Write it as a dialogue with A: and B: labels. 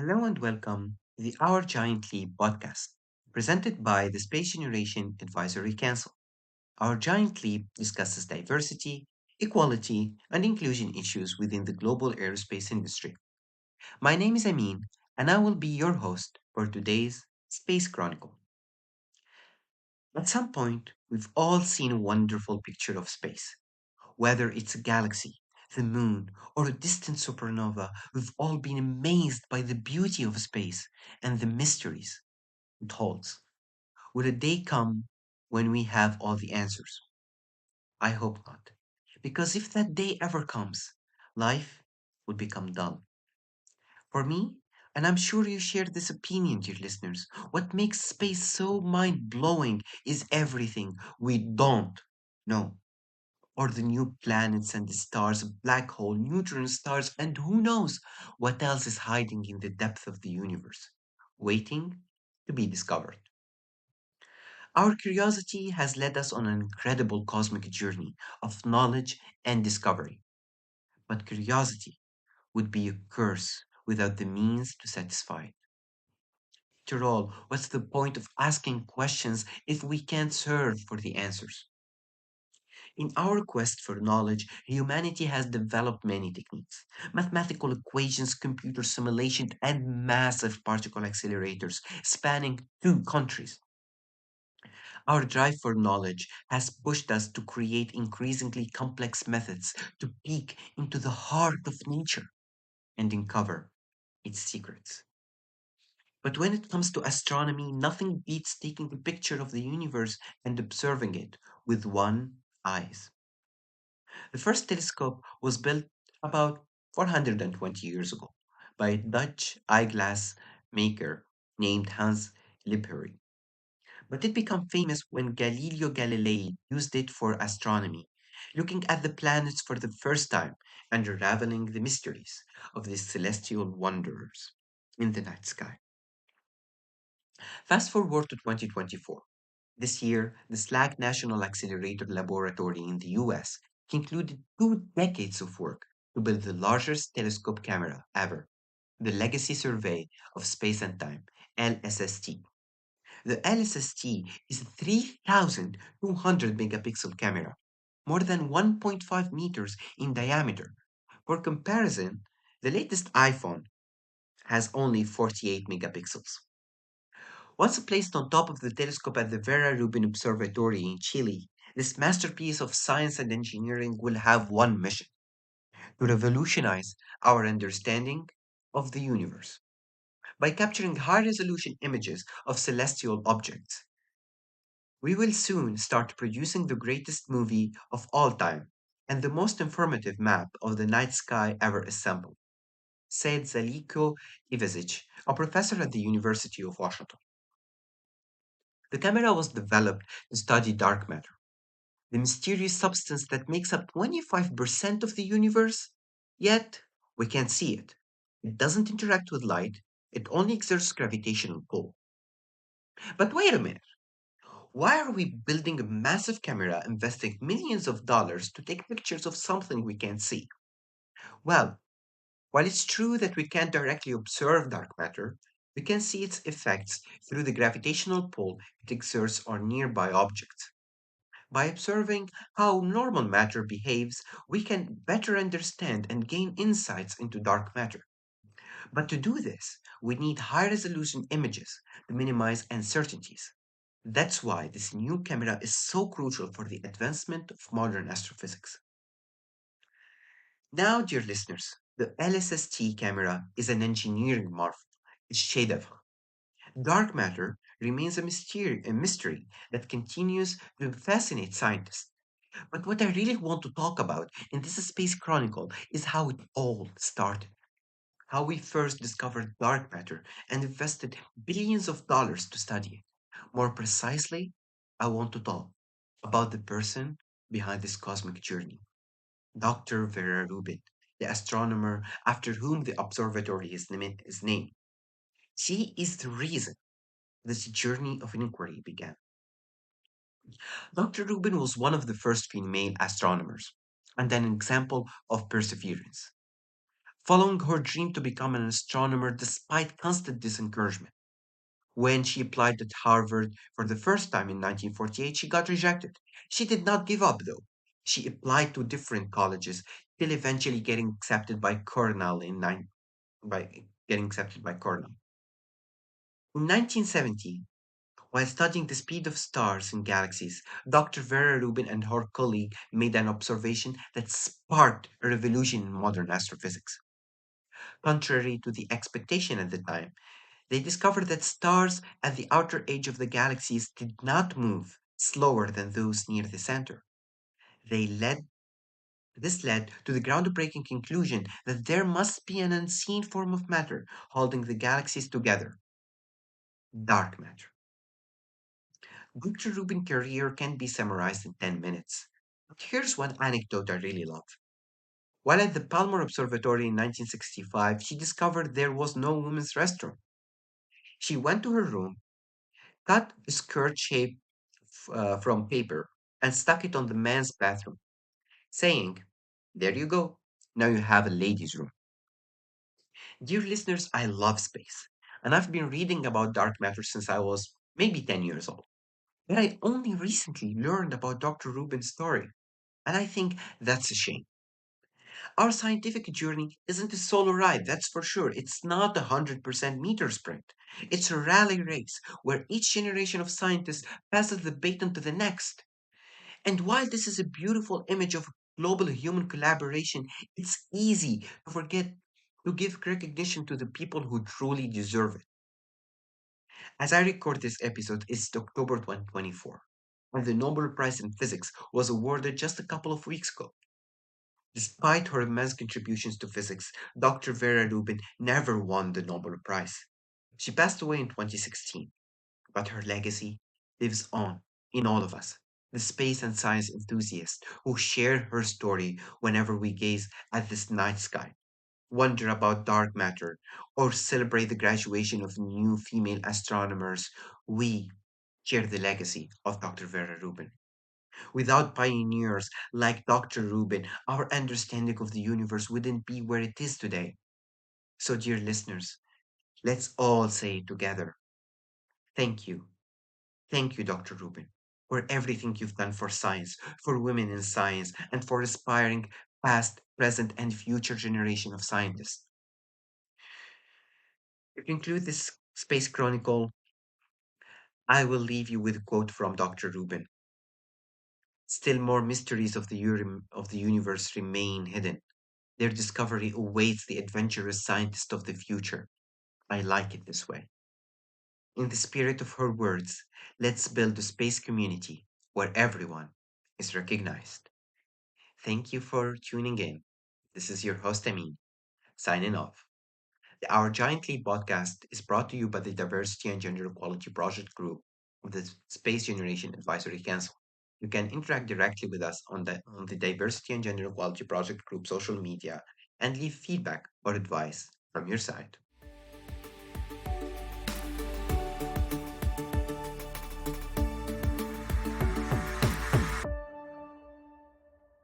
A: Hello and welcome to the Our Giant Leap podcast, presented by the Space Generation Advisory Council. Our Giant Leap discusses diversity, equality, and inclusion issues within the global aerospace industry. My name is Amin, and I will be your host for today's Space Chronicle. At some point, we've all seen a wonderful picture of space. Whether it's a galaxy, the moon, or a distant supernova, we've all been amazed by the beauty of space and the mysteries it holds. Will a day come when we have all the answers? I hope not. Because if that day ever comes, life would become dull. For me, and I'm sure you share this opinion, dear listeners, what makes space so mind blowing is everything we don't know, or the new planets and the stars, black hole, neutron stars, and who knows what else is hiding in the depth of the universe, waiting to be discovered. Our curiosity has led us on an incredible cosmic journey of knowledge and discovery. But curiosity would be a curse without the means to satisfy it. After all, what's the point of asking questions if we can't search for the answers? In our quest for knowledge, humanity has developed many techniques mathematical equations, computer simulation, and massive particle accelerators spanning two countries. Our drive for knowledge has pushed us to create increasingly complex methods to peek into the heart of nature and uncover its secrets. But when it comes to astronomy, nothing beats taking a picture of the universe and observing it with one eyes. The first telescope was built about 420 years ago by a Dutch eyeglass maker named Hans Lippershey. But it became famous when Galileo Galilei used it for astronomy, looking at the planets for the first time and unraveling the mysteries of these celestial wanderers in the night sky. Fast forward to 2024. This year, the SLAC National Accelerator Laboratory in the US concluded 2 decades of work to build the largest telescope camera ever, the Legacy Survey of Space and Time, LSST. The LSST is a 3,200 megapixel camera, more than 1.5 meters in diameter. For comparison, the latest iPhone has only 48 megapixels. Once placed on top of the telescope at the Vera Rubin Observatory in Chile, this masterpiece of science and engineering will have one mission to revolutionize our understanding of the universe. By capturing high resolution images of celestial objects, we will soon start producing the greatest movie of all time and the most informative map of the night sky ever assembled, said Zaliko Ivezic, a professor at the University of Washington. The camera was developed to study dark matter, the mysterious substance that makes up 25% of the universe, yet we can't see it. It doesn't interact with light, it only exerts gravitational pull. But wait a minute. Why are we building a massive camera investing millions of dollars to take pictures of something we can't see? Well, while it's true that we can't directly observe dark matter, we can see its effects through the gravitational pull it exerts on nearby objects. By observing how normal matter behaves, we can better understand and gain insights into dark matter. But to do this, we need high resolution images to minimize uncertainties. That's why this new camera is so crucial for the advancement of modern astrophysics. Now, dear listeners, the LSST camera is an engineering marvel. It's chef-d'œuvre. Dark matter remains a mystery that continues to fascinate scientists. But what I really want to talk about in this Space Chronicle is how it all started. How we first discovered dark matter and invested billions of dollars to study it. More precisely, I want to talk about the person behind this cosmic journey, Dr. Vera Rubin, the astronomer after whom the observatory is named. She is the reason this journey of inquiry began. Dr. Rubin was one of the first female astronomers and an example of perseverance. following her dream to become an astronomer despite constant discouragement. When she applied at Harvard for the first time in 1948, she got rejected. She did not give up, though. She applied to different colleges, till eventually getting accepted by Cornell by getting accepted by Cornell. In 1917, while studying the speed of stars and galaxies, Dr. Vera Rubin and her colleague made an observation that sparked a revolution in modern astrophysics. Contrary to the expectation at the time, they discovered that stars at the outer edge of the galaxies did not move slower than those near the center. They led This led to the groundbreaking conclusion that there must be an unseen form of matter holding the galaxies together, dark matter. Dr. Rubin's career can be summarized in 10 minutes. But here's one anecdote I really love. While at the Palmer Observatory in 1965, she discovered there was no women's restroom. She went to her room, cut a skirt shape from paper, and stuck it on the men's bathroom, saying, "There you go. Now you have a ladies' room." Dear listeners, I love space, and I've been reading about dark matter since I was maybe 10 years old. But I only recently learned about Dr. Rubin's story, and I think that's a shame. Our scientific journey isn't a solo ride, that's for sure. It's not a 100% meter sprint. It's a rally race where each generation of scientists passes the baton to the next. And while this is a beautiful image of global human collaboration, it's easy to forget to give recognition to the people who truly deserve it. As I record this episode, it's October 2024, and the Nobel Prize in Physics was awarded just a couple of weeks ago. Despite her immense contributions to physics, Dr. Vera Rubin never won the Nobel Prize. She passed away in 2016, but her legacy lives on in all of us, the space and science enthusiasts who share her story whenever we gaze at this night sky, wonder about dark matter, or celebrate the graduation of new female astronomers. We share the legacy of Dr. Vera Rubin. Without pioneers like Dr. Rubin, our understanding of the universe wouldn't be where it is today. So, dear listeners, let's all say together, thank you. Thank you, Dr. Rubin, for everything you've done for science, for women in science, and for inspiring past, present, and future generation of scientists. To conclude this Space Chronicle, I will leave you with a quote from Dr. Rubin. Still more mysteries of of the universe remain hidden. Their discovery awaits the adventurous scientist of the future. I like it this way. In the spirit of her words, let's build a space community where everyone is recognized. Thank you for tuning in. This is your host, Amin, signing off. The Our Giant Leap podcast is brought to you by the Diversity and Gender Equality Project Group of the Space Generation Advisory Council. You can interact directly with us on the Diversity and Gender Equality Project Group social media and leave feedback or advice from your side.